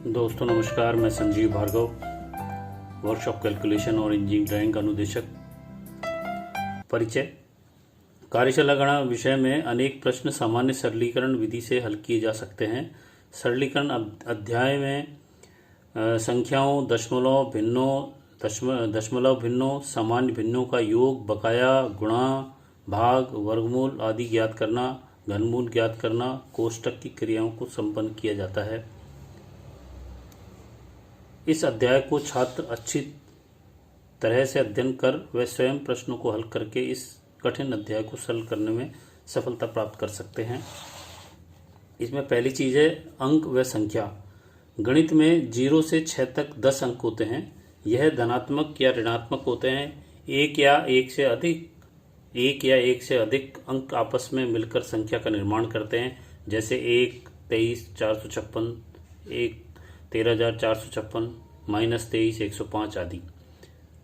दोस्तों नमस्कार, मैं संजीव भार्गव, वर्कशॉप कैलकुलेशन और इंजीनियरिंग ड्राइंग अनुदेशक। परिचय। कार्यशाला गणना विषय में अनेक प्रश्न सामान्य सरलीकरण विधि से हल किए जा सकते हैं। सरलीकरण अध्याय में संख्याओं, दशमलव भिन्नों, सामान्य भिन्नों का योग, बकाया, गुणा, भाग, वर्गमूल आदि ज्ञात करना, घनमूल ज्ञात करना, कोष्ठक की क्रियाओं को संपन्न किया जाता है। इस अध्याय को छात्र अच्छी तरह से अध्ययन कर वे स्वयं प्रश्नों को हल करके इस कठिन अध्याय को सरल करने में सफलता प्राप्त कर सकते हैं। इसमें पहली चीज़ है अंक व संख्या। गणित में 0 से 6 तक 10 अंक होते हैं। यह धनात्मक या ऋणात्मक होते हैं। एक या एक से अधिक अंक आपस में मिलकर संख्या का निर्माण करते हैं, जैसे 1, 23, 456, 1, 13,456, -23, 105 आदि।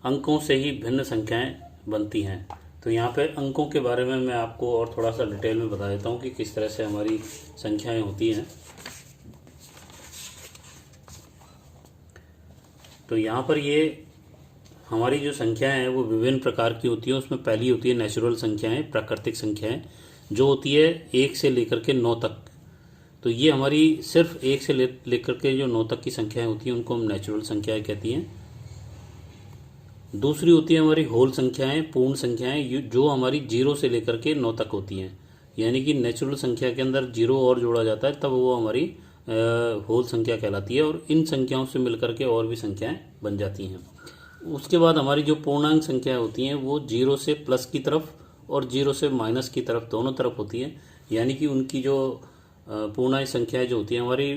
अंकों से ही भिन्न संख्याएं बनती हैं। तो यहाँ पे अंकों के बारे में मैं आपको और थोड़ा सा डिटेल में बता देता हूँ कि किस तरह से हमारी संख्याएं होती हैं। तो यहाँ पर ये हमारी जो संख्याएं हैं वो विभिन्न प्रकार की होती हैं। उसमें पहली होती है नेचुरल संख्याएं, प्राकृतिक संख्याएं, जो होती है 1 से लेकर के 9 तक। तो ये हमारी सिर्फ 1 से लेकर के जो 9 तक की संख्याएं होती हैं उनको हम नेचुरल संख्याएं कहती हैं। दूसरी होती है हमारी होल संख्याएं, पूर्ण संख्याएं, जो हमारी 0 से लेकर के 9 तक होती हैं। यानी कि नेचुरल संख्या के अंदर 0 और जोड़ा जाता है, तब वो हमारी होल संख्या कहलाती है और इन संख्याओं से मिलकर के और भी संख्याएं बन जाती हैं। उसके बाद हमारी जो पूर्णांक संख्याएं होती हैं वो 0 से प्लस की तरफ और 0 से माइनस की तरफ दोनों तरफ होती हैं। यानी कि उनकी जो पूर्णांक संख्याएं जो होती हैं हमारी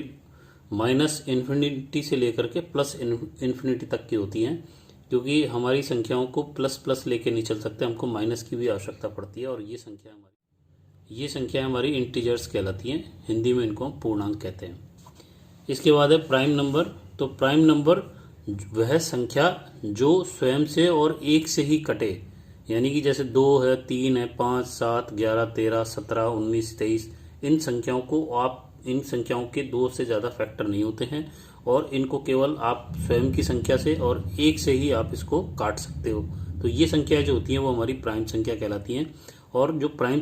-इन्फिनिटी से लेकर के +इन्फिनिटी तक की होती हैं, क्योंकि हमारी संख्याओं को प्लस लेके नहीं चल सकते, हमको माइनस की भी आवश्यकता पड़ती है। और ये संख्या हमारी इंटीजर्स कहलाती हैं। हिंदी में इनको हम पूर्णांक कहते हैं। इसके बाद है प्राइम नंबर। तो प्राइम नंबर वह संख्या जो स्वयं से और 1 से ही कटे, यानी कि जैसे 2 है, 3 है, 5, 7, 11, 13, 17, 19, 23, इन संख्याओं के 2 से ज़्यादा फैक्टर नहीं होते हैं और इनको केवल आप स्वयं की संख्या से और 1 से ही आप इसको काट सकते हो। तो ये संख्या जो होती हैं वो हमारी प्राइम संख्या कहलाती हैं। और जो प्राइम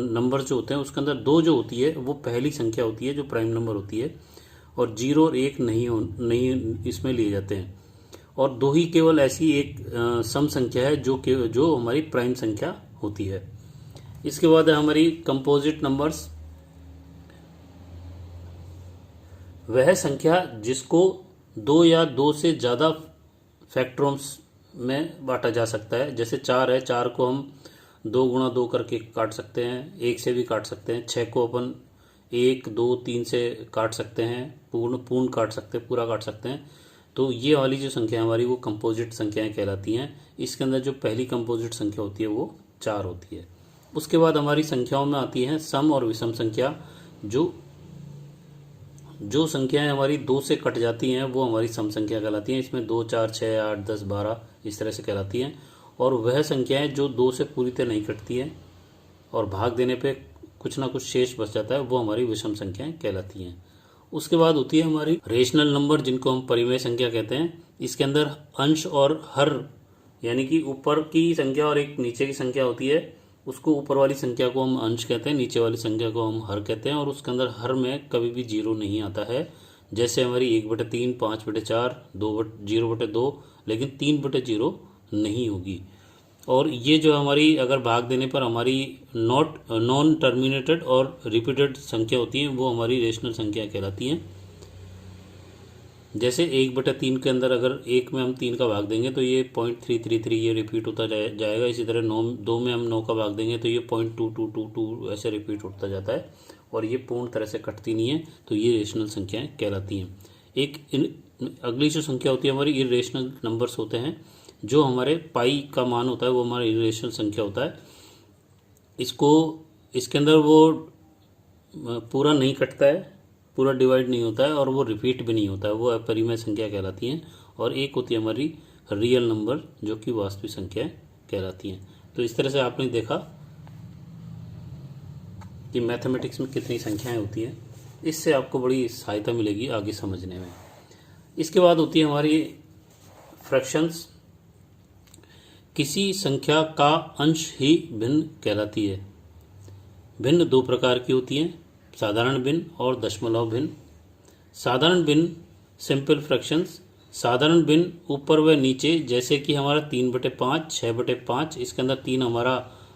नंबर जो होते हैं उसके अंदर 2 जो होती है वो पहली संख्या होती है जो प्राइम नंबर होती है, और 0 और 1 नहीं इसमें लिए जाते हैं। और 2 ही केवल ऐसी एक सम संख्या है जो हमारी प्राइम संख्या होती है। इसके बाद है हमारी कंपोजिट नंबर्स। वह संख्या जिसको 2 या 2 से ज़्यादा फैक्टर्स में बांटा जा सकता है। जैसे 4 है, 4 को हम 2 गुणा 2 करके काट सकते हैं, 1 से भी काट सकते हैं। 6 को अपन 1, 2, 3 से काट सकते हैं, पूर्ण काट सकते हैं, पूरा काट सकते हैं। तो ये वाली जो संख्या हमारी वो कंपोजिट संख्याएं कहलाती हैं। इसके अंदर जो पहली कंपोजिट संख्या होती है वो 4 होती है। उसके बाद हमारी संख्याओं में आती हैं सम और विषम संख्या। जो संख्याएं हमारी 2 से कट जाती हैं वो हमारी सम संख्या कहलाती हैं। इसमें 2, 4, 6, 8, 10, 12 इस तरह से कहलाती हैं। और वह संख्याएं जो 2 से पूरी तरह नहीं कटती हैं और भाग देने पे कुछ ना कुछ शेष बच जाता है, वो हमारी विषम संख्याएं कहलाती हैं। उसके बाद होती है हमारी रेशनल नंबर, जिनको हम परिमेय संख्या कहते हैं। इसके अंदर अंश और हर, यानी कि ऊपर की संख्या और एक नीचे की संख्या होती है। उसको ऊपर वाली संख्या को हम अंश कहते हैं, नीचे वाली संख्या को हम हर कहते हैं। और उसके अंदर हर में कभी भी 0 नहीं आता है। जैसे हमारी 1/3, 5/4, 0/2, लेकिन 3/0 नहीं होगी। और ये जो हमारी अगर भाग देने पर हमारी नॉन टर्मिनेटेड और रिपीटेड संख्या होती हैं वो हमारी रेशनल संख्या कहलाती हैं। जैसे 1/3 के अंदर अगर 1 में हम 3 का भाग देंगे तो ये 0.333 ये रिपीट होता जाएगा। इसी तरह 2 में हम 9 का भाग देंगे तो ये 0.2222 ऐसे रिपीट होता जाता है और ये पूर्ण तरह से कटती नहीं है। तो ये रेशनल संख्याएं कहलाती हैं। अगली जो संख्या होती है हमारी इर्रेशनल नंबर्स होते हैं। जो हमारे पाई का मान होता है वो हमारा इर्रेशनल संख्या होता है। इसके अंदर वो पूरा नहीं कटता है, पूरा डिवाइड नहीं होता है और वो रिपीट भी नहीं होता है, वो अपरिमेय संख्या कहलाती हैं। और एक होती है हमारी रियल नंबर, जो कि वास्तविक संख्या कहलाती हैं। तो इस तरह से आपने देखा कि मैथमेटिक्स में कितनी संख्याएं होती हैं। इससे आपको बड़ी सहायता मिलेगी आगे समझने में। इसके बाद होती है हमारी फ्रैक्शंस। किसी संख्या का अंश ही भिन्न कहलाती है। भिन्न दो प्रकार की होती हैं, साधारण भिन्न और दशमलव भिन्न। साधारण भिन्न सिंपल फ्रैक्शंस। साधारण भिन्न ऊपर व नीचे, जैसे कि हमारा 3/5, 6/5, इसके अंदर 3 हमारा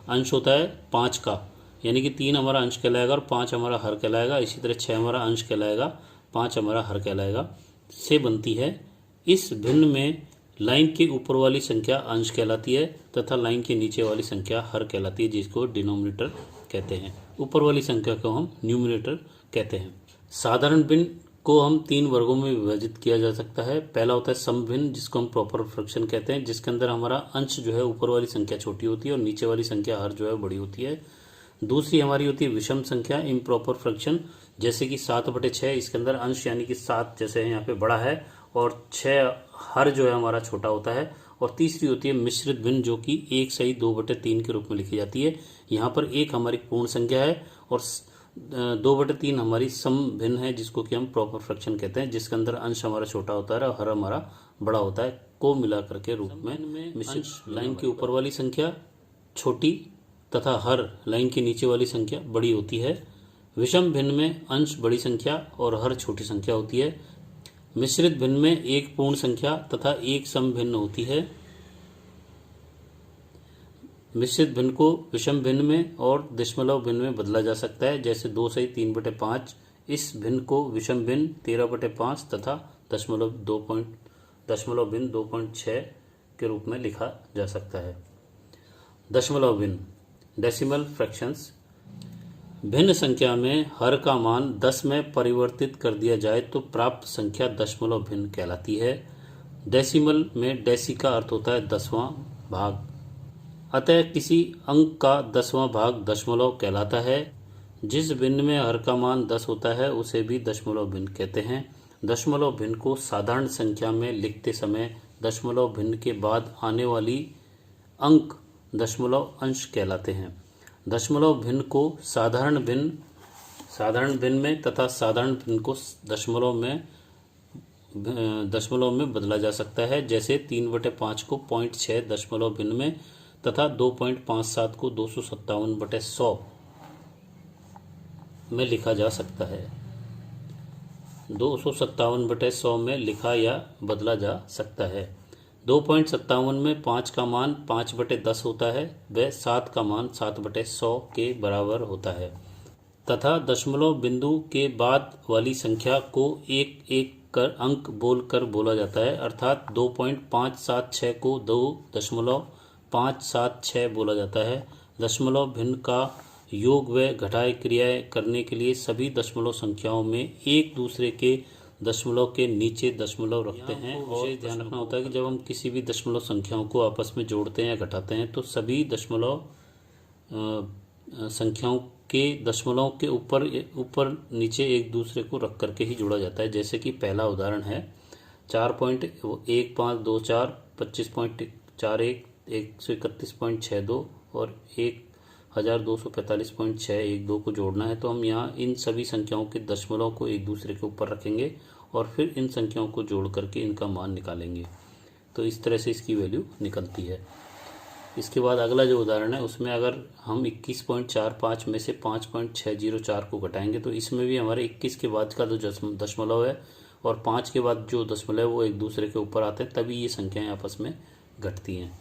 अंश होता है 5 का, यानी कि 3 हमारा अंश कहलाएगा और 5 हमारा हर कहलाएगा। इसी तरह 6 हमारा अंश कहलाएगा, 5 हमारा हर कहलाएगा, से बनती है। इस भिन्न में लाइन के ऊपर वाली संख्या अंश कहलाती है तथा लाइन के नीचे वाली संख्या हर कहलाती है, जिसको डिनोमिनेटर कहते हैं। ऊपर वाली संख्या को हम न्यूमरेटर कहते हैं। साधारण भिन्न को हम 3 वर्गों में विभाजित किया जा सकता है। पहला होता है सम भिन्न, जिसको हम प्रॉपर फ्रैक्शन कहते हैं, जिसके अंदर हमारा अंश जो है ऊपर वाली संख्या छोटी होती है और नीचे वाली संख्या हर जो है बड़ी होती है। दूसरी हमारी होती है विषम संख्या, इम्प्रॉपर फ्रैक्शन, जैसे कि 7/6, इसके अंदर अंश यानी कि 7 जैसे है यहाँ पे बड़ा है और 6 हर जो है हमारा छोटा होता है। और तीसरी होती है मिश्रित भिन्न, जो कि 1/2/3 के रूप में लिखी जाती है। यहाँ पर 1 हमारी पूर्ण संख्या है और 2/3 हमारी सम भिन्न है, जिसको कि हम प्रॉपर फ्रैक्शन कहते हैं, जिसके अंदर अंश हमारा छोटा होता है और हर हमारा बड़ा होता है, को मिलाकर के रूप में मिश्रित। लाइन के ऊपर वाली संख्या छोटी तथा हर लाइन के नीचे वाली संख्या बड़ी होती है। विषम भिन्न में अंश बड़ी संख्या और हर छोटी संख्या होती है। मिश्रित भिन्न में एक पूर्ण संख्या तथा एक सम भिन्न होती है। मिश्रित भिन्न को विषम भिन्न में और दशमलव भिन्न में बदला जा सकता है, जैसे 2 सही 3/5। इस भिन्न को विषम भिन्न 13/5 तथा दशमलव भिन्न 2.6 के रूप में लिखा जा सकता है। दशमलव भिन्न डेसिमल फ्रैक्शंस। भिन्न संख्या में हर का मान 10 में परिवर्तित कर दिया जाए तो प्राप्त संख्या दशमलव भिन्न कहलाती है। डेसिमल में डेसी का अर्थ होता है 10वां भाग, अतः किसी अंक का 10वां भाग दशमलव कहलाता है। जिस भिन्न में हर का मान 10 होता है उसे भी दशमलव भिन्न कहते हैं। दशमलव भिन्न को साधारण संख्या में लिखते समय दशमलव भिन्न के बाद आने वाली अंक दशमलव अंश कहलाते हैं। दशमलव भिन्न को साधारण भिन्न में तथा साधारण भिन्न को दशमलव में बदला जा सकता है, जैसे 3/5 को 0.6 दशमलव भिन्न में तथा 2.57 को 257/100 में लिखा जा सकता है। 257/100 में लिखा या बदला जा सकता है। 2.57 में 5 का मान 5/10 होता है, व 7 का मान 7/100 के बराबर होता है तथा दशमलव बिंदु के बाद वाली संख्या को एक एक कर अंक बोलकर बोला जाता है, अर्थात 2.576 को 2.576 बोला जाता है। दशमलव भिन्न का योग व घटाए क्रियाएं करने के लिए सभी दशमलव संख्याओं में एक दूसरे के दशमलव के नीचे दशमलव रखते हैं। और ध्यान रखना होता है कि जब हम किसी भी दशमलव संख्याओं को आपस में जोड़ते हैं या घटाते हैं तो सभी दशमलव संख्याओं के दशमलव के ऊपर नीचे एक दूसरे को रख करके ही जोड़ा जाता है। जैसे कि पहला उदाहरण है 4.1524 25.41 131.62 और 1245.612 को जोड़ना है, तो हम यहाँ इन सभी संख्याओं के दशमलव को एक दूसरे के ऊपर रखेंगे और फिर इन संख्याओं को जोड़ करके इनका मान निकालेंगे। तो इस तरह से इसकी वैल्यू निकलती है। इसके बाद अगला जो उदाहरण है उसमें अगर हम 21.45 में से 5.604 को घटाएंगे तो इसमें भी हमारे 21 के बाद का जो दशमलव है और 5 के बाद जो दशमलव है वो एक दूसरे के ऊपर आते हैं, तभी ये संख्याएं आपस में घटती हैं।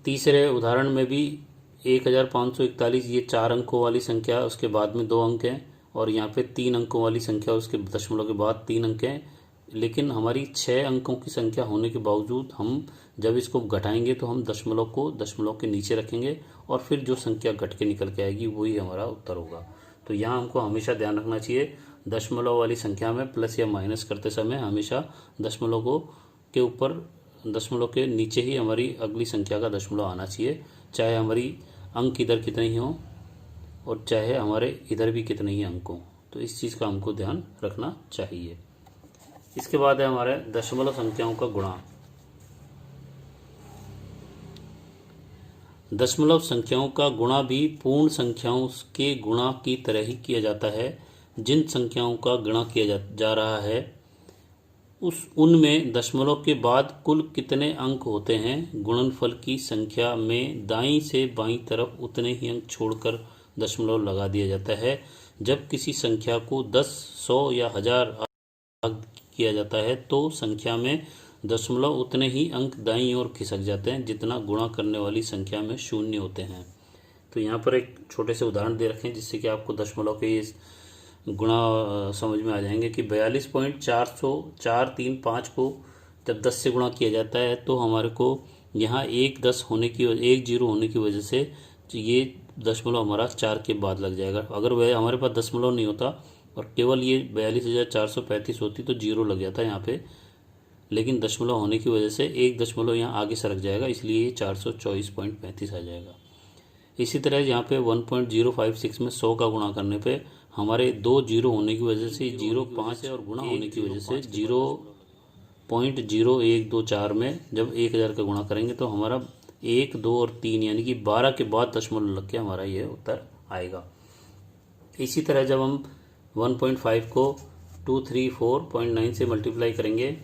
तीसरे उदाहरण में भी 1541 ये 4 अंकों वाली संख्या, उसके बाद में 2 अंक हैं, और यहाँ पे 3 अंकों वाली संख्या, उसके दशमलव के बाद 3 अंक हैं। लेकिन हमारी 6 अंकों की संख्या होने के बावजूद हम जब इसको घटाएंगे तो हम दशमलव को दशमलव के नीचे रखेंगे और फिर जो संख्या घट के निकल के आएगी वही हमारा उत्तर होगा। तो यहाँ हमको हमेशा ध्यान रखना चाहिए, दशमलव वाली संख्या में प्लस या माइनस करते समय हमेशा दशमलव को के ऊपर दशमलव के नीचे ही हमारी अगली संख्या का दशमलव आना चाहिए, चाहे हमारी अंक इधर कितने ही हों और चाहे हमारे इधर भी कितने ही अंक हों। तो इस चीज़ का हमको ध्यान रखना चाहिए। इसके बाद है हमारे दशमलव संख्याओं का गुणा। दशमलव संख्याओं का गुणा भी पूर्ण संख्याओं के गुणा की तरह ही किया जाता है। जिन संख्याओं का गुणा किया जा रहा है उनमें दशमलव के बाद कुल कितने अंक होते हैं, गुणनफल की संख्या में दाईं से बाईं तरफ उतने ही अंक छोड़कर दशमलव लगा दिया जाता है। जब किसी संख्या को 10, 100 या 1000 भाग किया जाता है तो संख्या में दशमलव उतने ही अंक दाईं ओर खिसक जाते हैं जितना गुणा करने वाली संख्या में शून्य होते हैं। तो यहाँ पर एक छोटे से उदाहरण दे रखे हैं जिससे कि आपको दशमलव के इस गुणा समझ में आ जाएंगे कि 42.435 को जब 10 से गुणा किया जाता है तो हमारे को यहाँ एक 10 होने की एक जीरो होने की वजह से ये दशमलव हमारा 4 के बाद लग जाएगा। अगर वह हमारे पास दशमलव नहीं होता और केवल ये 42,435 होती तो जीरो लग जाता है यहाँ पे, लेकिन दशमलव होने की वजह से एक दशमलव यहाँ आगे सरक जाएगा, इसलिए ये 424.35 आ जाएगा। इसी तरह यहाँ पे 1.056 में 100 का गुणा करने पे हमारे 2 जीरो होने की वजह से 0.5 है और गुणा होने की वजह से 0.0124 में जब 1000 का गुणा करेंगे तो हमारा 1, 2 और 3 यानी कि 12 के बाद दशमलव लग के हमारा ये उत्तर आएगा। इसी तरह जब हम 1.5 को 234.9 से मल्टीप्लाई करेंगे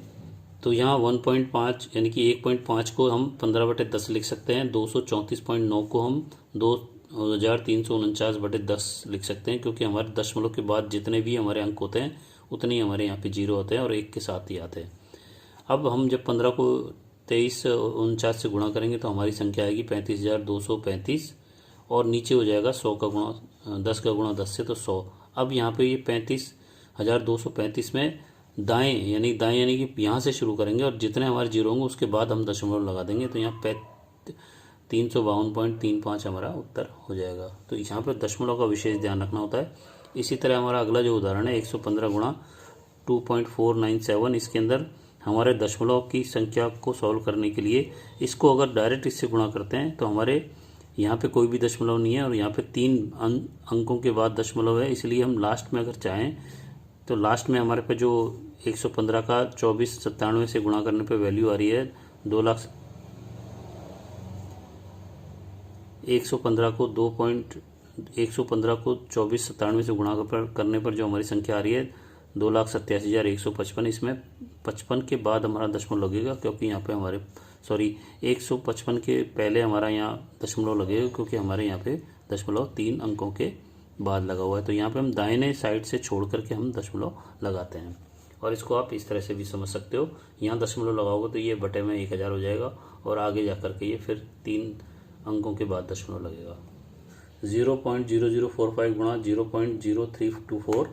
तो यहाँ 1.5 यानी कि 1.5 को हम 15/10 लिख सकते हैं, 234.9 को हम 2349/10 लिख सकते हैं, क्योंकि हमारे दशमलव के बाद जितने भी हमारे अंक होते हैं उतने ही हमारे यहाँ पे जीरो होते हैं और एक के साथ ही आते हैं। अब हम जब 15 को 2349 से गुणा करेंगे तो हमारी संख्या आएगी 35,235 और नीचे हो जाएगा 100 का गुणा 10 का गुणा 10 से तो 100। अब यहाँ पे ये 35,235 में दाएं यानी कि यहाँ से शुरू करेंगे और जितने हमारे जीरो होंगे उसके बाद हम दशमलव लगा देंगे तो यहाँ 352.35 हमारा उत्तर हो जाएगा। तो यहाँ पर दशमलव का विशेष ध्यान रखना होता है। इसी तरह हमारा अगला जो उदाहरण है 115 गुणा 2.497, इसके अंदर हमारे दशमलव की संख्या को सॉल्व करने के लिए इसको अगर डायरेक्ट इससे गुणा करते हैं तो हमारे यहाँ पे कोई भी दशमलव नहीं है और यहाँ पे 3 अंकों के बाद दशमलव है, इसलिए हम लास्ट में अगर चाहें तो लास्ट में हमारे पे जो 115 का 2497 से गुणा करने पे वैल्यू आ रही है 115 को 2497 से गुणा करने पर जो हमारी संख्या आ रही है 2,87,155। इसमें 55 के बाद हमारा दशमलव लगेगा क्योंकि यहाँ पे हमारे 155 के पहले हमारा यहाँ दशमलव लगेगा क्योंकि हमारे यहाँ पे दशमलव 3 अंकों के बाद लगा हुआ है। तो यहाँ पे हम दाहिने साइड से छोड़ करके हम दशमलव लगाते हैं और इसको आप इस तरह से भी समझ सकते हो। यहाँ दशमलव लगाओगे तो ये बटे में 1000 हो जाएगा और आगे जा करके ये फिर 3 अंकों के बाद दशमलव लगेगा। 0.0045 गुणा 0.0324,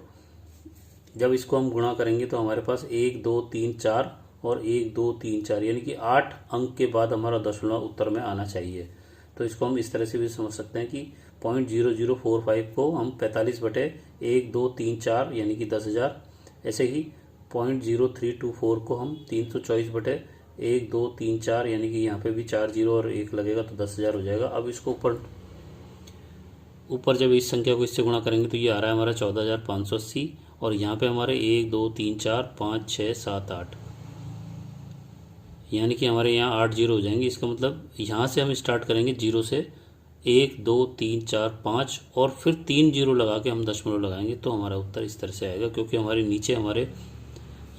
जब इसको हम गुणा करेंगे तो हमारे पास 1, 2, 3, 4 और 1, 2, 3, 4 यानी कि 8 अंक के बाद हमारा दशमलव उत्तर में आना चाहिए। तो इसको हम इस तरह से भी समझ सकते हैं कि 0.0045 को हम 45/1, 2, 3, 4 यानी कि 10,000, ऐसे ही 0.0324 को हम 324/1, 2, 3, 4 यानी कि यहाँ पे भी 4 जीरो और 1 लगेगा तो 10,000 हो जाएगा। अब इसको ऊपर जब इस संख्या को इससे गुणा करेंगे तो ये आ रहा है हमारा 14,580 और यहाँ पे हमारे 1, 2, 3, 4, 5, 6, 7, 8 यानी कि हमारे यहाँ 8 जीरो हो जाएंगे। इसका मतलब यहाँ से हम स्टार्ट करेंगे जीरो से 1, 2, 3, 4, 5 और फिर 3 जीरो लगा के हम दशमलव लगाएंगे तो हमारा उत्तर इस तरह से आएगा, क्योंकि हमारे नीचे हमारे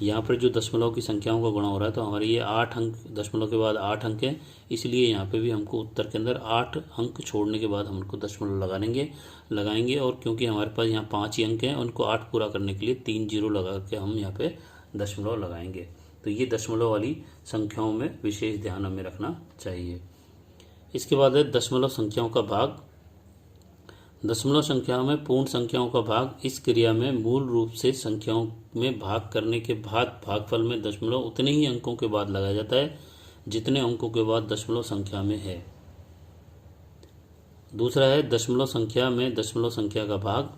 यहाँ पर जो दशमलव की संख्याओं का गुणा हो रहा है तो हमारे ये 8 अंक दशमलव के बाद 8 अंक हैं, इसलिए यहाँ पे भी हमको उत्तर के अंदर 8 अंक छोड़ने के बाद हमको दशमलव लगाएंगे और क्योंकि हमारे पास यहाँ 5 ही अंक हैं उनको 8 पूरा करने के लिए 3 जीरो लगा के हम यहाँ पे दशमलव लगाएंगे। तो ये दशमलव वाली संख्याओं में विशेष ध्यान हमें रखना चाहिए। इसके बाद है दशमलव संख्याओं का भाग। दशमलव संख्याओं में पूर्ण संख्याओं का भाग। इस क्रिया में मूल रूप से संख्याओं में भाग करने के बाद भागफल में दशमलव उतने ही अंकों के बाद लगाया जाता है जितने अंकों के बाद दशमलव संख्या में है। दूसरा है दशमलव संख्या में दशमलव संख्या का भाग।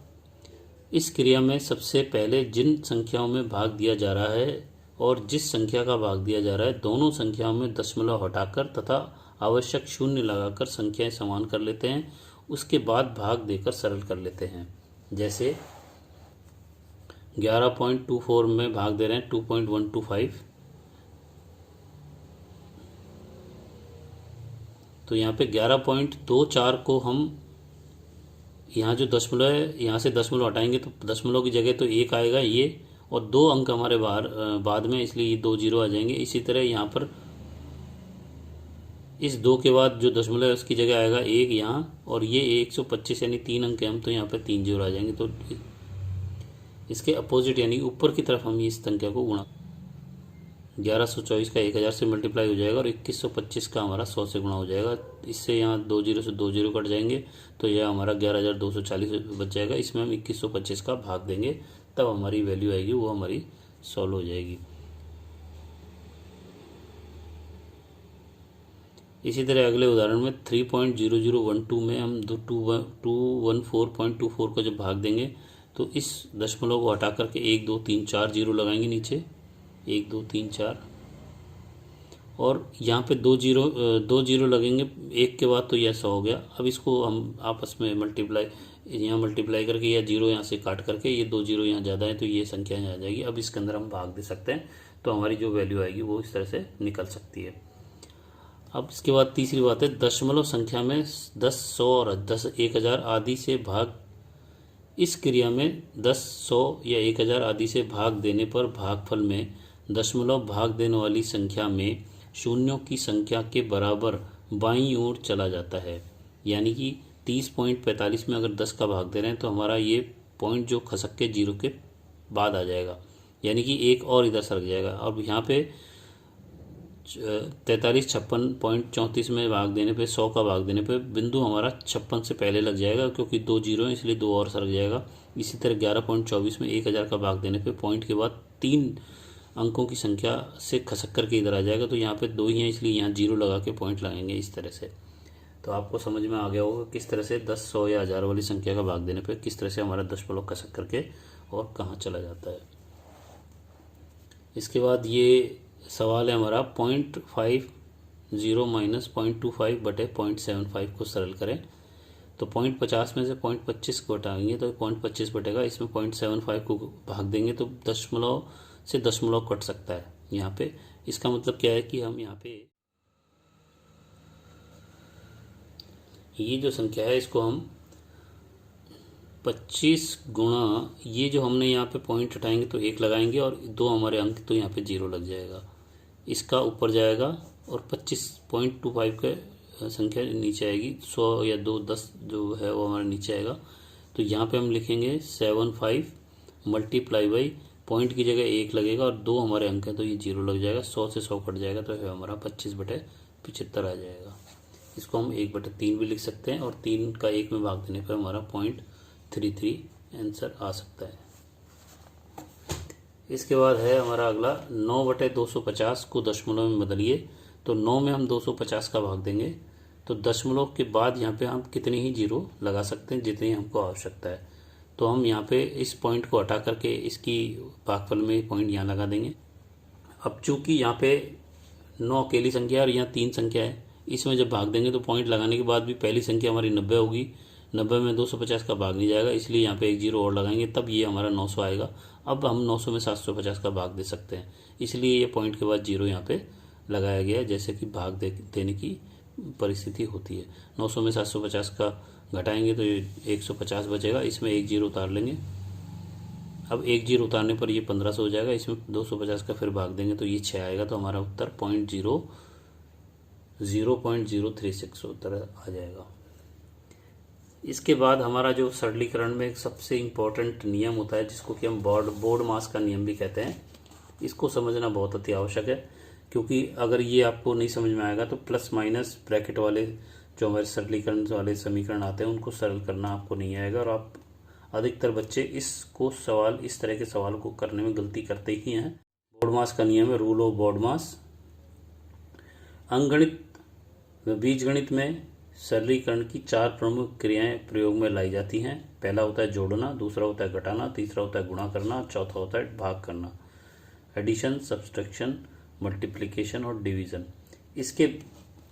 इस क्रिया में सबसे पहले जिन संख्याओं में भाग दिया जा रहा है और जिस संख्या का भाग दिया जा रहा है दोनों संख्याओं में दशमलव हटाकर तथा आवश्यक शून्य लगाकर संख्याएं समान कर लेते हैं। उसके बाद भाग देकर सरल कर लेते हैं। जैसे 11.24 में भाग दे रहे हैं 2.125, तो यहाँ पे 11.24 को हम यहाँ जो दशमलव है, यहाँ से दशमलव हटाएंगे तो दशमलव की जगह तो 1 आएगा ये, और 2 अंक हमारे बाहर बाद में, इसलिए ये 2 जीरो आ जाएंगे। इसी तरह यहाँ पर इस 2 के बाद जो दशमलव है उसकी जगह आएगा 1 यहाँ, और ये 125 यानी 3 अंक है हम, तो यहाँ पर 3 जीरो आ जाएंगे। तो इसके अपोजिट यानी ऊपर की तरफ हम इस संख्या को गुणा, 1124 का 1000 से मल्टीप्लाई हो जाएगा, और 2125 का हमारा 100 से गुणा हो जाएगा। इससे यहाँ 2 जीरो से 2 जीरो कट जाएंगे, तो यह हमारा 11240 बच जाएगा। इसमें हम 2125 का भाग देंगे, तब हमारी वैल्यू आएगी, वो हमारी सॉल्व हो जाएगी। इसी तरह अगले उदाहरण में 3.0012 में हम 214.24 को जब भाग देंगे तो इस दशमलव को हटा करके 1 2 3 4 जीरो लगाएंगे नीचे, 1 2 3 4, और यहाँ पे 2 जीरो लगेंगे 1 के बाद, तो यह 100 हो गया। अब इसको हम आपस में मल्टीप्लाई, यहाँ मल्टीप्लाई करके या जीरो यहाँ से काट करके, ये 2 जीरो यहाँ ज़्यादा है तो ये संख्या यहाँ आ जाएगी। अब इसके अंदर हम भाग दे सकते हैं, तो हमारी जो वैल्यू आएगी वो इस तरह से निकल सकती है। अब इसके बाद तीसरी बात है, दशमलव संख्या में 10, 100 और 10, 1000 आदि से भाग। इस क्रिया में 10, 100 या 1000 आदि से भाग देने पर भागफल में दशमलव भाग देने वाली संख्या में शून्यों की संख्या के बराबर बाईं ओर चला जाता है। यानी कि 30.45 में अगर 10 का भाग दे रहे हैं तो हमारा ये पॉइंट जो खसक के जीरो के बाद आ जाएगा, यानी कि एक और इधर सरक जाएगा। अब यहाँ पे 4356.34 में भाग देने पे, 100 का भाग देने पे बिंदु हमारा 56 से पहले लग जाएगा, क्योंकि 2 जीरो है इसलिए 2 और सरक जाएगा। इसी तरह 11.24 में 1000 का भाग देने पे पॉइंट के बाद 3 अंकों की संख्या से खसक करके इधर आ जाएगा, तो यहाँ पे 2 ही हैं इसलिए यहाँ जीरो लगा के पॉइंट लगाएंगे इस तरह से। तो आपको समझ में आ गया होगा किस तरह से 10, 100 या 1000 वाली संख्या का भाग देने पे किस तरह से हमारा दशमलव खसक करके और कहाँ चला जाता है। इसके बाद ये सवाल है हमारा 0.50 माइनस 0.25 बटे 0.75 को सरल करें। तो 0.50 में से 0.25 को हटाएंगे तो 0.25 बटेगा, इसमें 0.75 को भाग देंगे तो दशमलव से दशमलव कट सकता है यहाँ पे। इसका मतलब क्या है कि हम यहाँ पे ये जो संख्या है इसको हम 25 गुणा, ये जो हमने यहाँ पे पॉइंट हटाएंगे तो 1 लगाएंगे और 2 हमारे अंक, तो यहाँ पे 0 लग जाएगा, इसका ऊपर जाएगा और 25.25 का संख्या नीचे आएगी, 100 या 210 जो है वो हमारे नीचे आएगा। तो यहाँ पे हम लिखेंगे 75 मल्टीप्लाई बाई, पॉइंट की जगह 1 लगेगा और 2 हमारे अंक हैं तो ये 0 लग जाएगा, 100 से 100 कट जाएगा तो हमारा 25/75 आ जाएगा। इसको हम 1/3 भी लिख सकते हैं, और 3 का 1 में भाग देने पर हमारा 0.33 आंसर आ सकता है। इसके बाद है हमारा अगला 9/250 को दशमलव में बदलिए। तो 9 में हम 250 का भाग देंगे तो दशमलव के बाद यहाँ पे हम कितने ही जीरो लगा सकते हैं जितनी हमको आवश्यकता है। तो हम यहाँ पे इस पॉइंट को हटा करके इसकी भागफल में पॉइंट यहाँ लगा देंगे। अब चूंकि यहाँ पे 9 अकेली संख्या है और यहाँ 3 संख्या है, इसमें जब भाग देंगे तो पॉइंट लगाने के बाद भी पहली संख्या हमारी 90 होगी, 90 में 250 का भाग नहीं जाएगा, इसलिए यहाँ पे 1 जीरो और लगाएंगे तब ये हमारा 900 आएगा। अब हम 900 में 750 का भाग दे सकते हैं, इसलिए ये पॉइंट के बाद जीरो यहाँ पे लगाया गया है, जैसे कि भाग देने की परिस्थिति होती है। 900 में 750 का घटाएंगे तो ये 150 बचेगा, इसमें 1 जीरो उतार लेंगे। अब 1 जीरो उतारने पर ये 1500 हो जाएगा, इसमें 250 का फिर भाग देंगे तो ये 6 आएगा, तो हमारा उत्तर 0.036 उत्तर आ जाएगा। इसके बाद हमारा जो सरलीकरण में सबसे इम्पोर्टेंट नियम होता है जिसको कि हम बोर्ड मास का नियम भी कहते हैं, इसको समझना बहुत अति आवश्यक है, क्योंकि अगर ये आपको नहीं समझ में आएगा तो प्लस माइनस ब्रैकेट वाले जो हमारे सरलीकरण वाले समीकरण आते हैं उनको सरल करना आपको नहीं आएगा, और आप अधिकतर बच्चे इस तरह के सवाल को करने में गलती करते ही हैं। बोर्ड मास का नियम है रूल ऑफ बोर्ड मास। अंकगणित व बीजगणित में सरलीकरण की 4 प्रमुख क्रियाएं प्रयोग में लाई जाती हैं। पहला होता है जोड़ना, दूसरा होता है घटाना, तीसरा होता है गुणा करना, चौथा होता है भाग करना। एडिशन, सब्सट्रैक्शन, मल्टीप्लिकेशन और डिवीजन।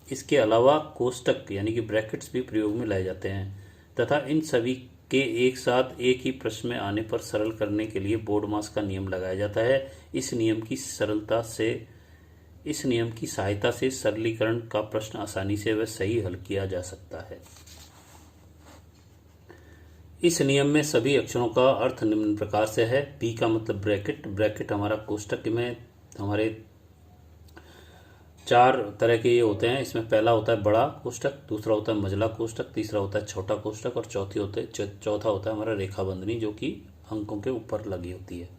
इसके अलावा कोष्टक यानी कि ब्रैकेट्स भी प्रयोग में लाए जाते हैं, तथा इन सभी के एक साथ एक ही प्रश्न में आने पर सरल करने के लिए बोर्ड मास का नियम लगाया जाता है। इस नियम की सहायता से सरलीकरण का प्रश्न आसानी से व सही हल किया जा सकता है। इस नियम में सभी अक्षरों का अर्थ निम्न प्रकार से है। पी का मतलब ब्रैकेट, ब्रैकेट हमारा कोष्टक में हमारे 4 तरह के ये होते हैं। इसमें पहला होता है बड़ा कोष्टक, दूसरा होता है मझला कोष्टक, तीसरा होता है छोटा कोष्टक और चौथा होता है हमारा रेखाबंधनी, जो कि अंकों के ऊपर लगी होती है,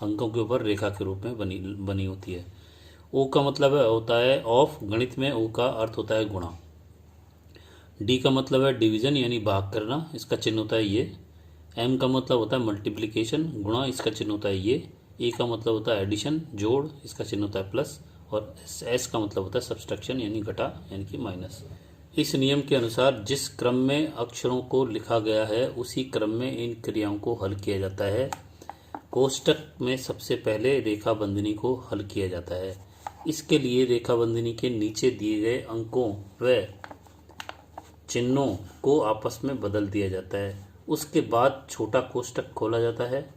अंकों के ऊपर रेखा के रूप में बनी होती है। ओ का मतलब होता है ऑफ, गणित में ओ का अर्थ होता है गुणा। डी का मतलब है डिवीजन यानी भाग करना, इसका चिन्ह होता है ये। एम का मतलब होता है मल्टीप्लिकेशन, गुणा, इसका चिन्ह होता है ये। ए का मतलब होता है एडिशन, जोड़, इसका चिन्ह होता है प्लस। और एस का मतलब होता है सब्सट्रैक्शन यानी घटा यानी कि माइनस। इस नियम के अनुसार जिस क्रम में अक्षरों को लिखा गया है उसी क्रम में इन क्रियाओं को हल किया जाता है। कोष्टक में सबसे पहले रेखाबंधनी को हल किया जाता है। इसके लिए रेखाबंधनी के नीचे दिए गए अंकों व चिन्हों को आपस में बदल दिया जाता है। उसके बाद छोटा कोष्टक खोला जाता है।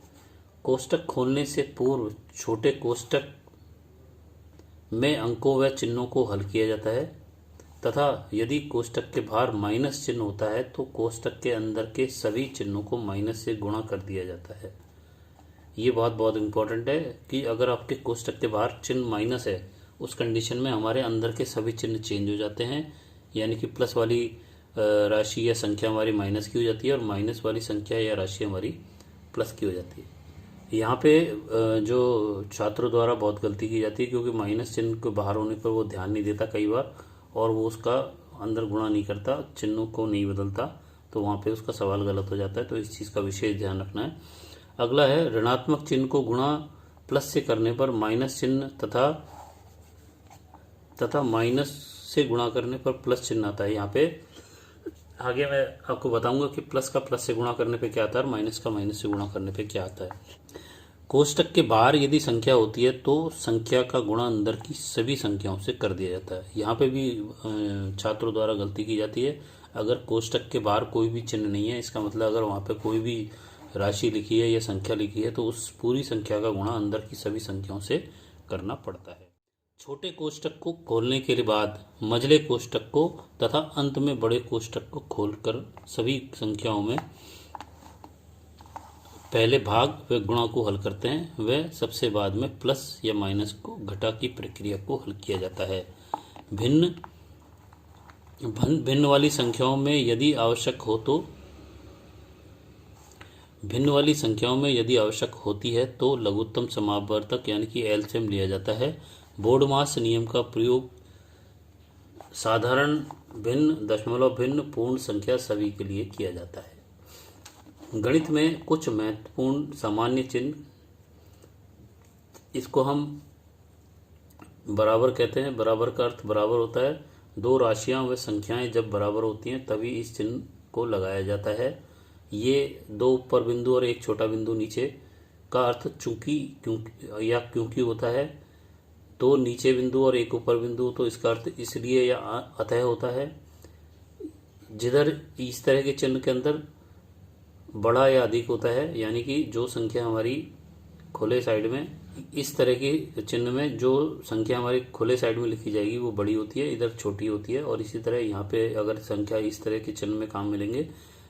कोष्टक खोलने से पूर्व छोटे कोष्टक में अंकों व चिन्हों को हल किया जाता है तथा यदि कोष्टक के बाहर माइनस चिन्ह होता है तो कोष्टक के अंदर के सभी चिन्हों को माइनस से गुणा कर दिया जाता है। ये बात बहुत इंपॉर्टेंट है कि अगर आपके कोष्टक के बाहर चिन्ह माइनस है, उस कंडीशन में हमारे अंदर के सभी चिन्ह चेंज हो जाते हैं, यानी कि प्लस वाली राशि या संख्या हमारी माइनस की हो जाती है और माइनस वाली संख्या या राशि हमारी प्लस की हो जाती है। यहाँ पे जो छात्रों द्वारा बहुत गलती की जाती है, क्योंकि माइनस चिन्ह के बाहर होने पर वो ध्यान नहीं देता कई बार और वो उसका अंदर गुणा नहीं करता, चिन्हों को नहीं बदलता, तो वहाँ पे उसका सवाल गलत हो जाता है। तो इस चीज़ का विशेष ध्यान रखना है। अगला है ऋणात्मक चिन्ह को गुणा प्लस से करने पर माइनस चिन्ह तथा माइनस से गुणा करने पर प्लस चिन्ह आता है। यहाँ पे आगे मैं आपको बताऊंगा कि प्लस का प्लस से गुणा करने पे क्या आता है और माइनस का माइनस से गुणा करने पे क्या आता है। कोष्टक के बाहर यदि संख्या होती है तो संख्या का गुणा अंदर की सभी संख्याओं से कर दिया जाता है। यहाँ पे भी छात्रों द्वारा गलती की जाती है। अगर कोष्टक के बाहर कोई भी चिन्ह नहीं है, इसका मतलब अगर वहाँ पे कोई भी राशि लिखी है या संख्या लिखी है तो उस पूरी संख्या का गुणा अंदर की सभी संख्याओं से करना पड़ता है। छोटे कोष्टक को खोलने के बाद मझले कोष्टक को तथा अंत में बड़े कोष्टक को खोलकर सभी संख्याओं में पहले भाग व गुणा को हल करते हैं। व सबसे बाद में प्लस या माइनस को घटा की प्रक्रिया को हल किया जाता है। भिन्न वाली संख्याओं में यदि आवश्यक होती है तो लघुत्तम समापवर्तक यानी कि एलसीएम लिया जाता है। बोर्डमास नियम का प्रयोग साधारण भिन्न, दशमलव भिन्न, पूर्ण संख्या सभी के लिए किया जाता है। गणित में कुछ महत्वपूर्ण सामान्य चिन्ह, इसको हम बराबर कहते हैं। बराबर का अर्थ बराबर होता है दो राशियां व संख्याएं जब बराबर होती हैं तभी इस चिन्ह को लगाया जाता है। ये दो ऊपर बिंदु और एक छोटा बिंदु नीचे का अर्थ चूंकि या क्योंकि होता है। दो नीचे बिंदु और एक ऊपर बिंदु तो इसका अर्थ इसलिए या अतः होता है। जिधर इस तरह के चिन्ह के अंदर बड़ा या अधिक होता है, यानी कि जो संख्या हमारी खुले साइड में, इस तरह के चिन्ह में जो संख्या हमारी खुले साइड में लिखी जाएगी वो बड़ी होती है, इधर छोटी होती है। और इसी तरह यहाँ पे अगर संख्या इस तरह के चिन्ह में काम मिलेंगे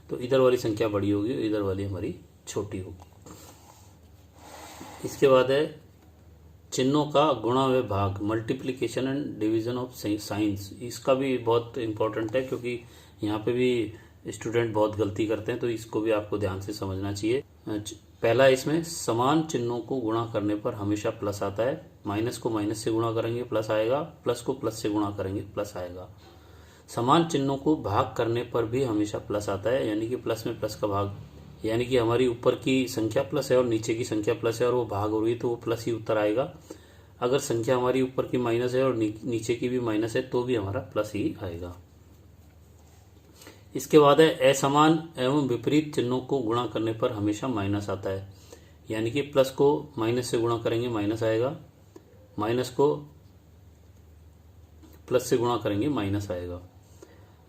तो इधर वाली संख्या बड़ी होगी, इधर वाली हमारी छोटी होगी। इसके बाद है चिन्हों का गुणा व भाग, multiplication and division of science. इसका भी बहुत इंपॉर्टेंट है क्योंकि यहाँ पे भी स्टूडेंट बहुत गलती करते हैं, तो इसको भी आपको ध्यान से समझना चाहिए। पहला, इसमें समान चिन्हों को गुणा करने पर हमेशा प्लस आता है। माइनस को माइनस से गुणा करेंगे प्लस आएगा, प्लस को प्लस से गुणा करेंगे प्लस आएगा। समान चिन्हों को भाग करने पर भी हमेशा प्लस आता है, यानी कि प्लस में प्लस का भाग, यानी कि हमारी ऊपर की संख्या प्लस है और नीचे की संख्या प्लस है और वो भाग हो रही है तो वो प्लस ही उत्तर आएगा। अगर संख्या हमारी ऊपर की माइनस है और नीचे की भी माइनस है तो भी हमारा प्लस ही आएगा। इसके बाद है असमान एवं विपरीत चिन्हों को गुणा करने पर हमेशा माइनस आता है, यानी कि प्लस को माइनस से गुणा करेंगे माइनस आएगा, माइनस को प्लस से गुणा करेंगे माइनस आएगा।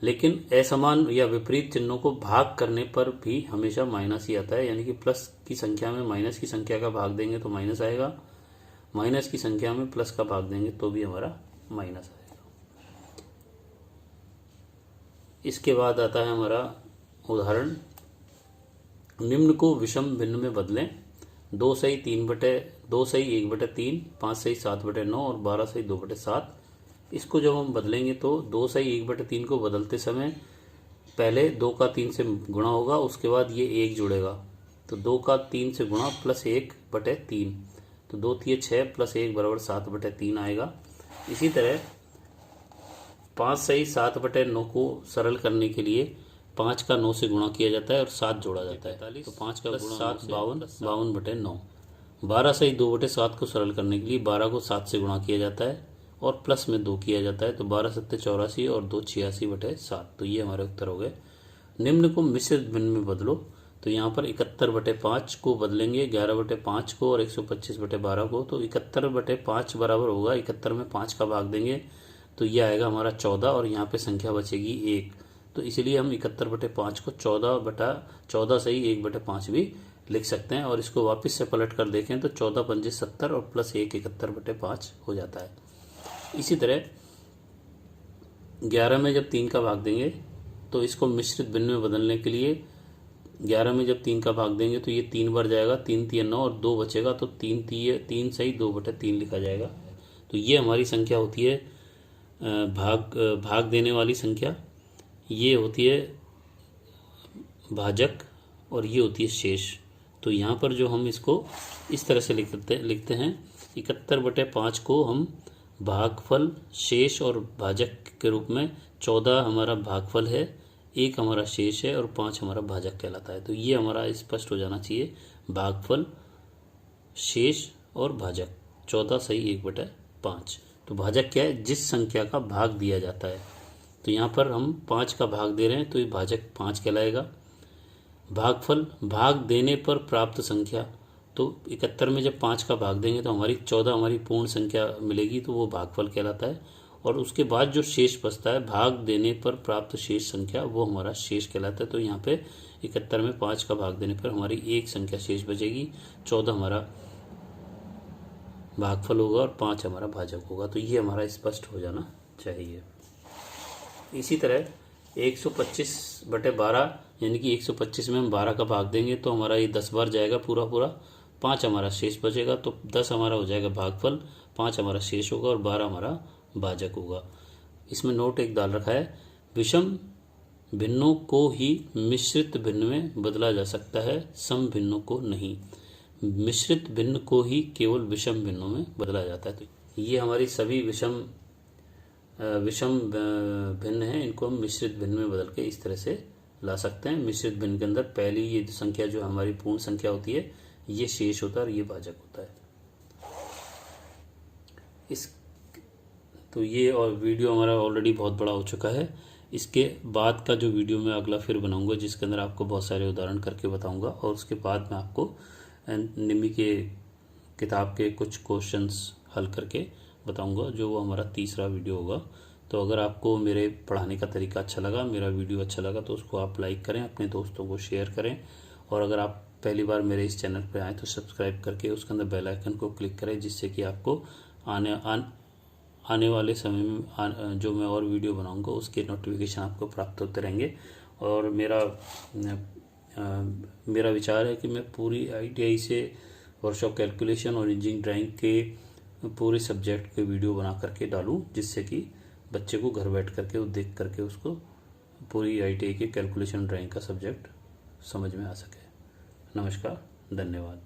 लेकिन असमान या विपरीत चिन्हों को भाग करने पर भी हमेशा माइनस ही आता है, यानी कि प्लस की संख्या में माइनस की संख्या का भाग देंगे तो माइनस आएगा, माइनस की संख्या में प्लस का भाग देंगे तो भी हमारा माइनस आएगा। इसके बाद आता है हमारा उदाहरण निम्न को विषम भिन्न में बदलें। 2 सही 1/3, 5 सही 7/9 और 12 सही 2/7। इसको जब हम बदलेंगे तो 2 सही 1/3 को बदलते समय पहले 2 का 3 से गुणा होगा, उसके बाद ये 1 जुड़ेगा, तो 2 का 3 से गुणा प्लस 1/3, तो 2 तिये 6 प्लस 1 बराबर 7/3 आएगा। इसी तरह 5 सही 7/9 को सरल करने के लिए 5 का 9 से गुणा किया जाता है और 7 जोड़ा जाता है, तो 5 का गुणा 7 52/9। 12 सही 2/7 को सरल करने के लिए 12 को 7 से गुणा किया जाता है और प्लस में 2 किया जाता है, तो 12 सत्ते 84 और 2 86/7। तो ये हमारे उत्तर हो गए। निम्न को मिश्रित भिन्न में बदलो, तो यहाँ पर 71/5 को बदलेंगे 11/5 को और 125/12 को, तो 71/5 बराबर होगा 71 में 5 का भाग देंगे तो ये आएगा हमारा 14 और यहाँ पे संख्या बचेगी 1, तो इसलिए हम 71/5 को 14 सही 1/5 भी लिख सकते हैं। और इसको वापस से पलट कर देखें तो 14 पंजे 70 और प्लस 1 71/5 हो जाता है। इसी तरह 11 में जब 3 का भाग देंगे तो इसको मिश्रित भिन्न में बदलने के लिए 11 में जब 3 का भाग देंगे तो ये 3 बार जाएगा, 3 तिया 9 और 2 बचेगा, तो 3 सही 2/3 लिखा जाएगा। तो ये हमारी संख्या होती है भाग देने वाली संख्या, ये होती है भाजक और ये होती है शेष। तो यहाँ पर जो हम इसको इस तरह से लिखते हैं 71/5 को हम भागफल, शेष और भाजक के रूप में 14 हमारा भागफल है, 1 हमारा शेष है और 5 हमारा भाजक कहलाता है। तो ये हमारा स्पष्ट हो जाना चाहिए, भागफल, शेष और भाजक 14 सही 1/5। तो भाजक क्या है? जिस संख्या का भाग दिया जाता है। तो यहाँ पर हम 5 का भाग दे रहे हैं तो ये भाजक 5 कहलाएगा। भागफल, भाग देने पर प्राप्त संख्या, तो 71 में जब 5 का भाग देंगे तो हमारी 14 हमारी पूर्ण संख्या मिलेगी, तो वो भागफल कहलाता है। और उसके बाद जो शेष बचता है, भाग देने पर प्राप्त शेष संख्या, वो हमारा शेष कहलाता है। तो यहाँ पे 71 में 5 का भाग देने पर हमारी एक संख्या शेष बचेगी, 14 हमारा भागफल होगा और 5 हमारा भाजक होगा। तो ये हमारा स्पष्ट हो जाना चाहिए। इसी तरह 125/12 यानी कि 125 में हम 12 का भाग देंगे तो हमारा ये 10 बार जाएगा पूरा, 5 हमारा शेष बचेगा, तो 10 हमारा हो जाएगा भागफल, 5 हमारा शेष होगा और 12 हमारा भाजक होगा। इसमें नोट एक डाल रखा है, विषम भिन्नों को ही मिश्रित भिन्न में बदला जा सकता है, सम भिन्नों को नहीं। मिश्रित भिन्न को ही केवल विषम भिन्नों में बदला जाता है। तो ये हमारी सभी विषम भिन्न हैं, इनको हम मिश्रित भिन्न में बदल के इस तरह से ला सकते हैं। मिश्रित भिन्न के अंदर पहली ये संख्या जो हमारी पूर्ण संख्या होती है, ये शेष होता है और ये भाजक होता है। तो ये और वीडियो हमारा ऑलरेडी बहुत बड़ा हो चुका है। इसके बाद का जो वीडियो मैं अगला फिर बनाऊंगा, जिसके अंदर आपको बहुत सारे उदाहरण करके बताऊंगा, और उसके बाद मैं आपको निम्मी के किताब के कुछ क्वेश्चंस हल करके बताऊंगा, जो वो हमारा तीसरा वीडियो होगा। तो अगर आपको मेरे पढ़ाने का तरीका अच्छा लगा, मेरा वीडियो अच्छा लगा, तो उसको आप लाइक करें, अपने दोस्तों को शेयर करें, और अगर आप पहली बार मेरे इस चैनल पर आएँ तो सब्सक्राइब करके उसके अंदर बेल आइकन को क्लिक करें, जिससे कि आपको आने वाले समय में जो मैं और वीडियो बनाऊंगा उसके नोटिफिकेशन आपको प्राप्त होते रहेंगे। और मेरा विचार है कि मैं पूरी ITI से वर्कशॉप कैलकुलेशन और इंजीनियरिंग ड्राइंग के पूरे सब्जेक्ट के वीडियो बना करके डालूं, जिससे कि बच्चे को घर बैठ करके वो देख करके उसको पूरी ITI के कैलकुलेशन ड्राइंग का सब्जेक्ट समझ में आ सके। नमस्कार, धन्यवाद।